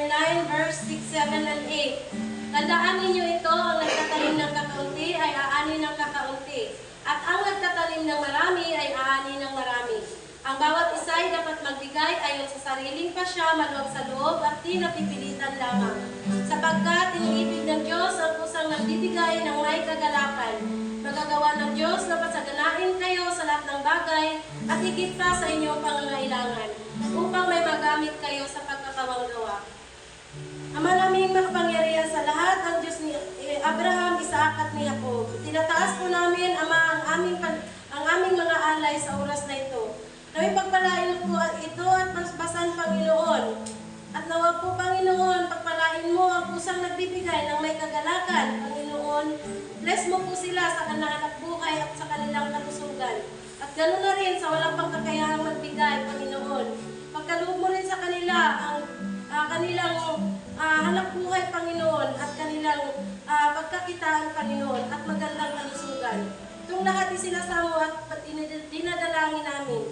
Isaiah 9 verse 6, 7, and 8. Tandaan ninyo ito, ang nagtatanim ng kakaunti ay aani ng kakaunti, at ang nagtatanim ng marami ay aani ng marami. Ang bawat isa ay dapat magbigay ayon sa sariling pasya, maloob sa loob, at di napipilitan lamang. Sapagkat iniibig ng Diyos ang kusang nagbibigay ng may kagalakan. Magagawa ng Diyos na pasaganain kayo sa lahat ng bagay at higit pa sa inyong pangangailangan, upang may magamit kayo sa pagkakawang gawa. Ang maraming makapangyarihan sa lahat, ang Diyos ni Abraham, Isaac at ni Jacob. Tinataas po namin, Ama, ang aming mga alay sa oras na ito. Naway pagpalain po ito at basbasan, Panginoon. At nawa po, Panginoon, pagpalain mo ang pusang nagbibigay ng may kagalakan, Panginoon. Bless mo po sila sa kanilang anak buhay at sa kanilang kalusugan. At ganoon na rin sa walang pagkakayahang magbigay, Panginoon. Pagkaloob mo rin sa kanila ang kanilang hanap buhay, Panginoon, at kanilang pagkakitaan, Panginoon, at magandang kalusugan. Itong lahat isinasamo at dinadalangin namin